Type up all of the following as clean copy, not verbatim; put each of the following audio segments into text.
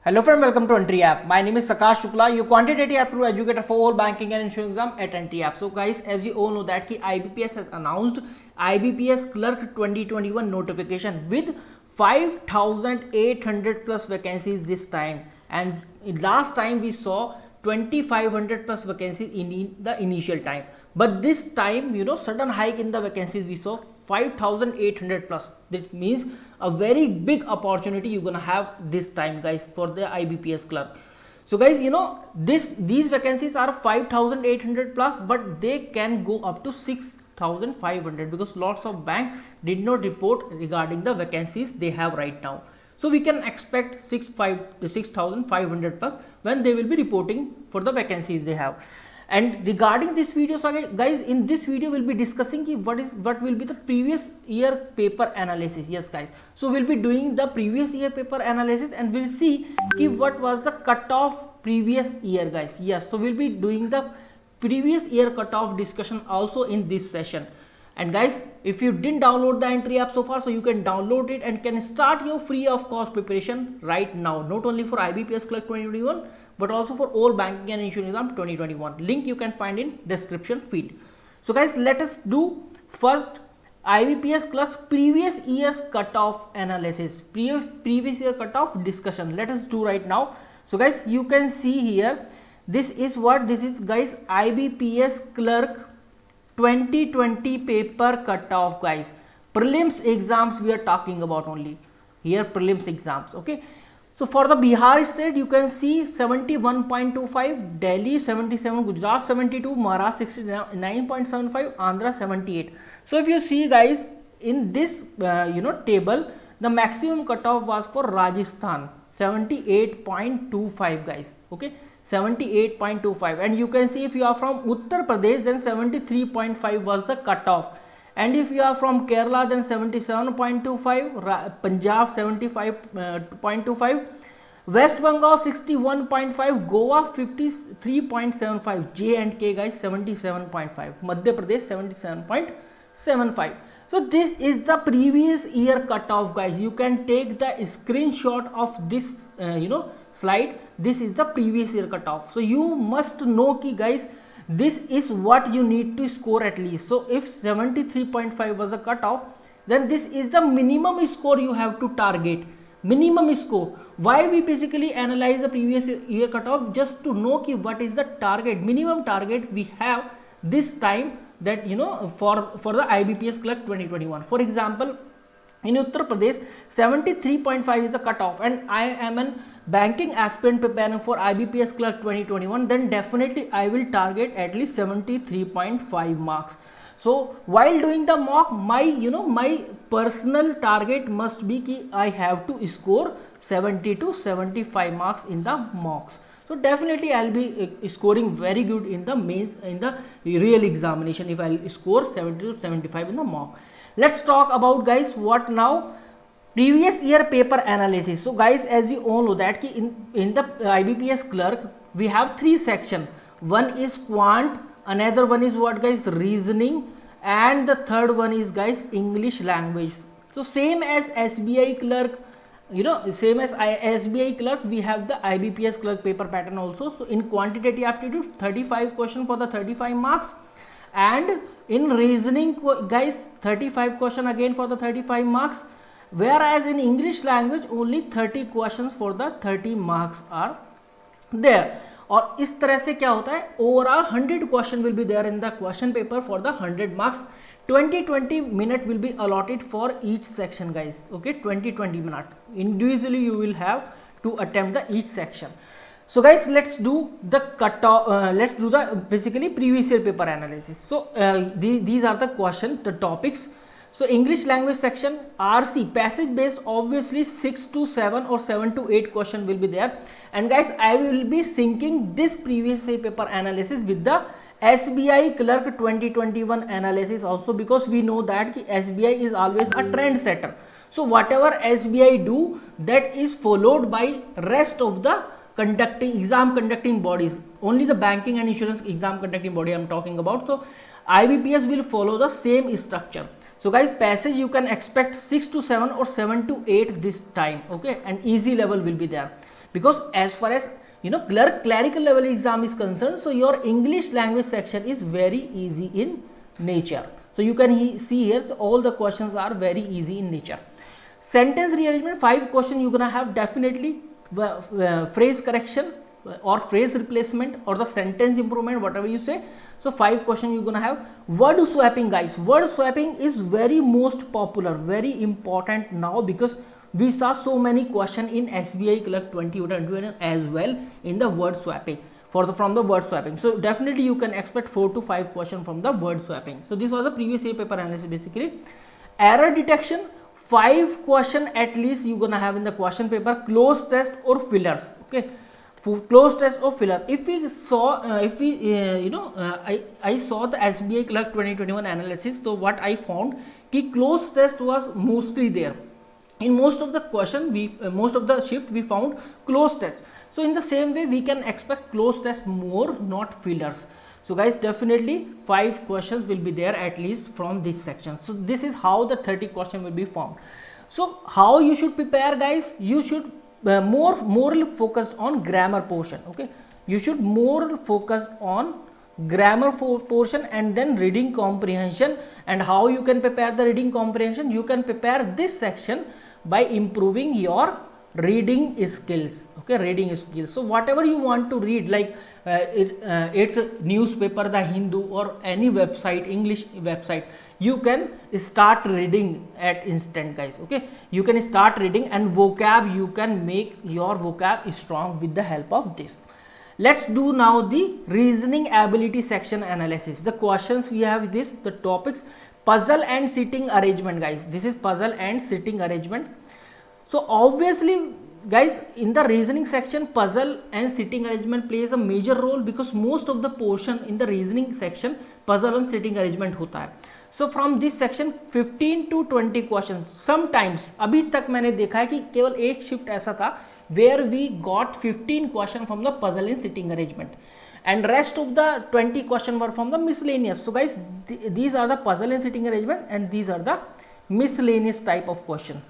Hello friend, welcome to Entry App. My name is Sakash Shukla, your quantitative aptitude educator for all banking and insurance exam at Entry App. So guys, as you all know that ki IBPS has announced IBPS Clerk 2021 notification with 5,800 plus vacancies this time. And last time we saw 2,500 plus vacancies in the initial time. But this time, sudden hike in the vacancies we saw 5,800 plus. That means a very big opportunity you're gonna have this time, guys, for the IBPS clerk. So guys, these vacancies are 5,800 plus, but they can go up to 6,500 because lots of banks did not report regarding the vacancies they have right now. So we can expect 6,500 plus when they will be reporting for the vacancies they have. And regarding this video, so guys, in this video we'll be discussing what will be the previous year paper analysis. Yes guys, so we'll be doing the previous year paper analysis and we'll see what was the cutoff previous year, guys. Yes, so we'll be doing the previous year cutoff discussion also in this session. And guys, if you didn't download the Entry App so far, so you can download it and can start your free of cost preparation right now, not only for IBPS Clerk 2021 but also for all banking and insurance exam 2021. Link you can find in description feed. So guys, let us do first IBPS Clerk's previous year's cutoff analysis, previous year cutoff discussion. Let us do right now. So guys, you can see here, this is guys, IBPS Clerk 2020 paper cutoff, guys. Prelims exams we are talking about only here, prelims exams. Okay, so for the Bihar state, you can see 71.25, Delhi 77, Gujarat 72, Maharashtra 69.75, Andhra 78. So if you see guys, in this table, the maximum cutoff was for Rajasthan 78.25, guys. Okay, 78.25, and you can see if you are from Uttar Pradesh, then 73.5 was the cutoff, and if you are from Kerala, then 77.25, Punjab 75.25, West Bengal 61.5, Goa 53.75, J&K guys 77.5, Madhya Pradesh 77.75. So this is the previous year cutoff, guys. You can take the screenshot of this slide. This is the previous year cutoff. So you must know ki guys, this is what you need to score at least. So if 73.5 was the cutoff, then this is the minimum score you have to target. Minimum score. Why we basically analyze the previous year cutoff? Just to know ki what is the target, minimum target we have this time, that for the IBPS Clerk 2021. For example, in Uttar Pradesh 73.5 is the cutoff, and I am an banking aspirant preparing for IBPS Clerk 2021, then definitely I will target at least 73.5 marks. So while doing the mock, my personal target must be ki I have to score 70 to 75 marks in the mocks. So definitely I'll be scoring very good in the mains, in the real examination, if I'll score 70 to 75 in the mock. Let's talk about, guys, what now? Previous year paper analysis. So guys, as you all know that ki in the IBPS Clerk we have three sections. One is quant, another one is what, guys, reasoning, and the third one is, guys, English language. So same as SBI Clerk, same as SBI Clerk, we have the IBPS Clerk paper pattern also. So in quantitative aptitude, 35 question for the 35 marks, and in reasoning, guys, 35 question again for the 35 marks, whereas in English language only 30 questions for the 30 marks are there. और इस तरह से क्या होता है, overall 100 question will be there in the question paper for the 100 marks. 20 minute will be allotted for each section, guys. Okay, 20 minutes individually you will have to attempt the each section. So guys, let's do the cutoff, let's do the basically previous year paper analysis. So these are the questions, the topics. So English language section, RC passage based, obviously 6 to 7 or 7 to 8 question will be there. And guys, I will be syncing this previous year paper analysis with the SBI Clerk 2021 analysis also, because we know that SBI is always a trend setter. So whatever SBI do, that is followed by rest of the exam conducting bodies. Only the banking and insurance exam conducting body I am talking about. So IBPS will follow the same structure. So guys, passage you can expect 6 to 7 or 7 to 8 this time, okay, and easy level will be there. because as far as clerical level exam is concerned, so your English language section is very easy in nature. So you can see here, so all the questions are very easy in nature. Sentence rearrangement, 5 questions you're gonna have definitely. Phrase correction or phrase replacement or the sentence improvement, whatever you say. So 5 questions you're gonna have. Word swapping, guys. Word swapping is very most popular, very important now, because we saw so many questions in SBI Clerk 2021 as well in the word swapping, from the word swapping. So definitely you can expect 4 to 5 questions from the word swapping. So this was a previous year paper analysis basically. Error detection, 5 questions at least you're gonna have in the question paper. Close test or fillers. Okay, for close test or filler. If we saw, I saw the SBI Clerk 2021 analysis. So what I found, कि close test was mostly there. In most of the question, most of the shift we found close test. So in the same way we can expect close test more, not fillers. So guys, definitely 5 questions will be there at least from this section. So this is how the 30 question will be formed. So how you should prepare, guys? You should more focused on grammar portion. Okay, you should more focus on grammar portion and then reading comprehension. And how you can prepare the reading comprehension? You can prepare this section by improving your reading skills. Okay, reading skills. So whatever you want to read, like it's a newspaper, the Hindu, or any website, English website, you can start reading at instant, guys. Okay, you can start reading, and vocab, you can make your vocab strong with the help of this. Let's do now the reasoning ability section analysis. The questions we have this, the topics, puzzle and sitting arrangement, guys. This is puzzle and sitting arrangement. So obviously, guys, in the reasoning section, puzzle and sitting arrangement plays a major role, because most of the portion in the reasoning section puzzle and sitting arrangement होता है. So from this section 15 to 20 questions. Sometimes अभी तक मैंने देखा है कि केवल एक शिफ्ट ऐसा था where we got 15 question from the puzzle and sitting arrangement, and rest of the 20 question were from the miscellaneous. So guys, these are the puzzle and sitting arrangement, and these are the miscellaneous type of question.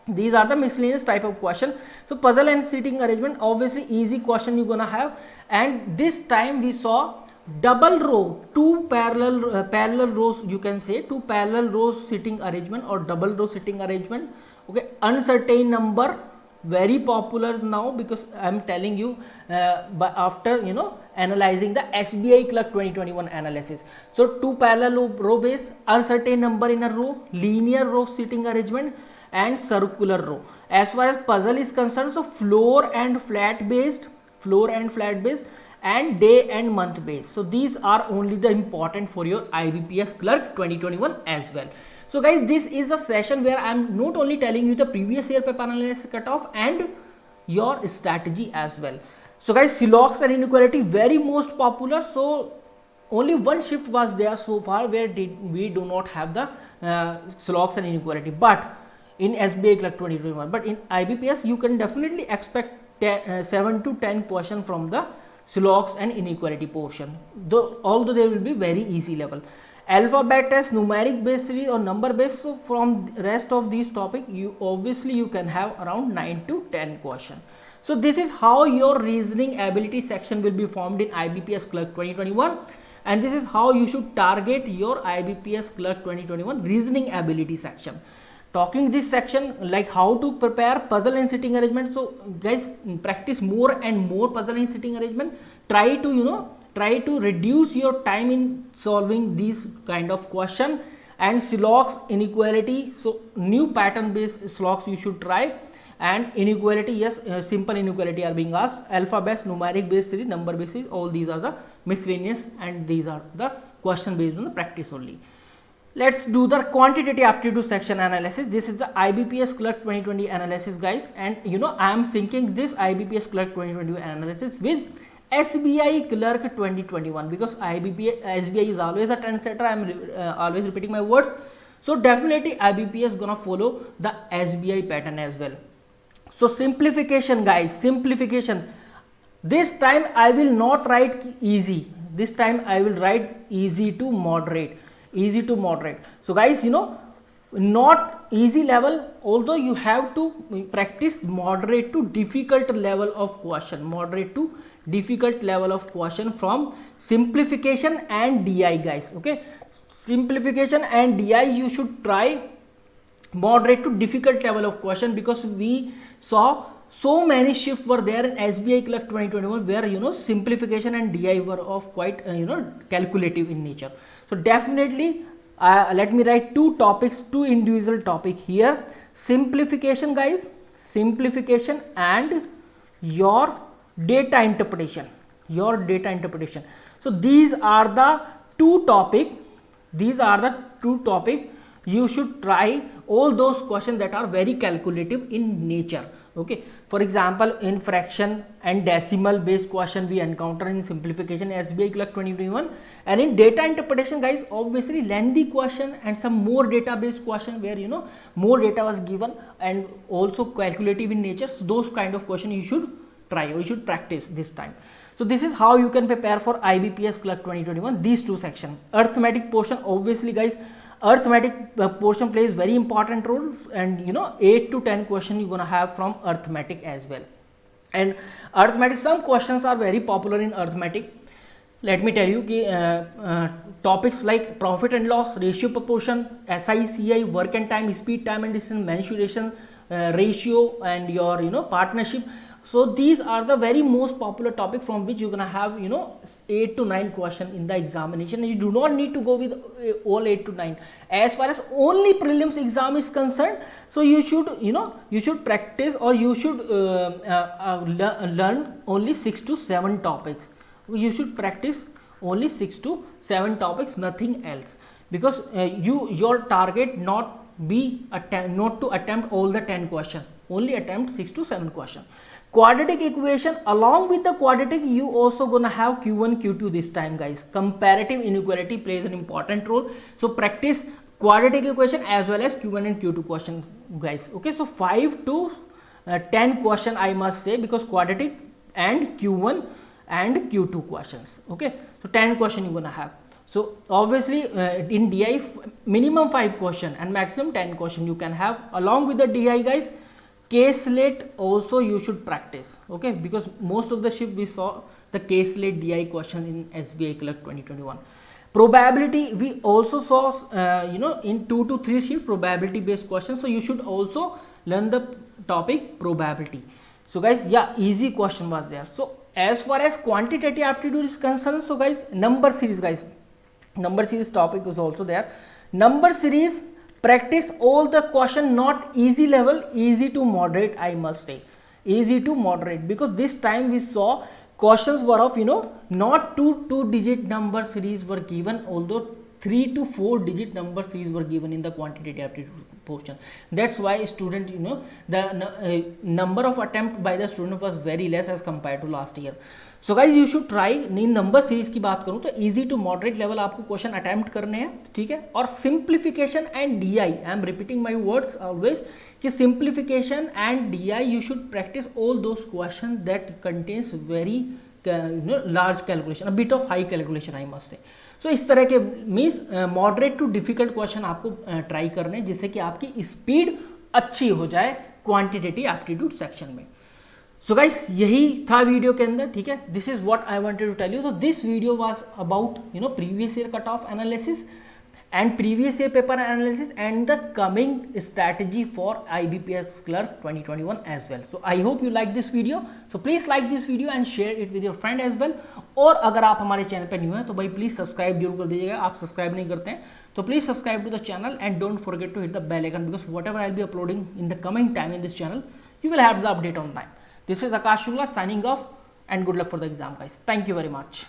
These are the miscellaneous type of question. So puzzle and sitting arrangement, obviously easy question you're gonna have. And this time we saw double row, 2 parallel rows, you can say 2 parallel rows sitting arrangement or double row sitting arrangement. Okay, uncertain number, very popular now, because I'm telling you, but after analyzing the SBI Clerk 2021 analysis. So 2 parallel row base, uncertain number in a row, linear row sitting arrangement, and circular row. As far as puzzle is concerned, so floor and flat based, and day and month based. So these are only the important for your IBPS Clerk 2021 as well. So guys, this is a session where I am not only telling you the previous year paper analysis cutoff and your strategy as well. So guys, Silox and inequality, very most popular. So only one shift was there so far where we do not have the Silox and inequality, but in SBI Clerk 2021. But in IBPS, you can definitely expect 7 to 10 questions from the Silox and inequality portion, although they will be very easy level. Alphabet test, numeric based series, or number based. So from rest of these topic, you can have around 9 to 10 questions. So this is how your reasoning ability section will be formed in IBPS Clerk 2021, and this is how you should target your IBPS Clerk 2021 reasoning ability section. Talking this section, like how to prepare puzzle and sitting arrangement. So guys, practice more and more puzzle and sitting arrangement. Try to reduce your time in solving these kind of question. And Silox inequality, so new pattern based Silox you should try. And inequality, yes, simple inequality are being asked. Alphabet, numeric based series, number based series, all these are the miscellaneous, and these are the question based on the practice only. Let's do the quantitative aptitude section analysis. This is the IBPS Clerk 2020 analysis, guys, and I am syncing this IBPS Clerk 2020 analysis with SBI Clerk 2021, because SBI is always a trendsetter. I am always repeating my words. So definitely IBPS gonna follow the SBI pattern as well. So simplification, guys, simplification. This time I will not write easy. This time I will write easy to moderate. So guys, not easy level, although you have to practice moderate to difficult level of question, moderate to difficult level of question from simplification and DI, guys. Okay, simplification and DI you should try moderate to difficult level of question, because we saw so many shifts were there in SBI Clerk 2021 where simplification and DI were of quite calculative in nature. So definitely let me write two topics, two individual topic here: simplification, guys, simplification and your data interpretation, your data interpretation. So these are the two topic, these are the two topic you should try all those questions that are very calculative in nature. Okay, for example, in fraction and decimal based question we encounter in simplification SBI Clerk 2021, and in data interpretation, guys, obviously lengthy question and some more data based question where more data was given and also calculative in nature. So those kind of question you should try or you should practice this time. So this is how you can prepare for IBPS Clerk 2021, these two sections. Arithmetic portion, obviously, guys, arithmetic portion plays very important role, and 8 to 10 questions you're gonna have from arithmetic as well. And arithmetic, some questions are very popular in arithmetic. Let me tell you topics like profit and loss, ratio proportion, SI, CI, work and time, speed, time and distance, mensuration ratio, and your partnership. So these are the very most popular topic from which you're gonna have 8 to 9 question in the examination. And you do not need to go with all 8 to 9 as far as only prelims exam is concerned. So you should you should practice, or you should learn only 6 to 7 topics. You should practice only 6 to 7 topics, nothing else, because your target not to attempt all the 10 question, only attempt 6 to 7 question. Quadratic equation, along with the quadratic you also gonna have Q1 Q2 this time, guys. Comparative inequality plays an important role, so practice quadratic equation as well as Q1 and Q2 questions, guys. Okay, so 5 to 10 question I must say, because quadratic and Q1 and Q2 questions. Okay, so 10 question you're gonna have. So obviously in DI minimum 5 question and maximum 10 question you can have. Along with the DI, guys, K-slate also you should practice. Okay, because most of the shift we saw the K-slate DI question in SBI Clerk 2021. Probability, we also saw in 2 to 3 shift probability based questions, so you should also learn the topic probability. So guys, yeah, easy question was there. So as far as quantitative aptitude is concerned, so guys, number series, guys, number series topic is also there. Number series, practice all the question, not easy level, easy to moderate, I must say, easy to moderate, because this time we saw questions were of not 2 digit number series were given, although 3 to 4 digit number series were given in the quantitative aptitude portion. That's why student the number of attempt by the student was very less as compared to last year. So guys, you should try. इन number series की बात करूं तो easy to moderate level आपको question attempt करने हैं, ठीक है. और simplification and DI, I am repeating my words always कि simplification and DI you should practice all those questions that contains very large calculation, a bit of high calculation, I must say. So इस तरह के means moderate to difficult question आपको try करने, जिससे कि आपकी speed अच्छी हो जाए क्वांटिटेटिव एप्टीट्यूड सेक्शन में. सो गाइस, यही था वीडियो के अंदर, ठीक है. This is what I wanted to tell you. So this video was about previous year cut off analysis and previous year paper analysis and the coming strategy for IBPS Clerk 2021 as well. So I hope you like this video. So please like this video and share it with your friend as well. और अगर आप हमारे channel पे new हैं तो भाई please subscribe जरूर कर दीजिएगा. आप सब्सक्राइब नहीं करते हैं तो please subscribe to the channel and don't forget to hit the bell icon, because whatever I'll be uploading in the coming time in this channel, you will have the update on time. This is Akash Shukla signing off and good luck for the exam, guys. Thank you very much.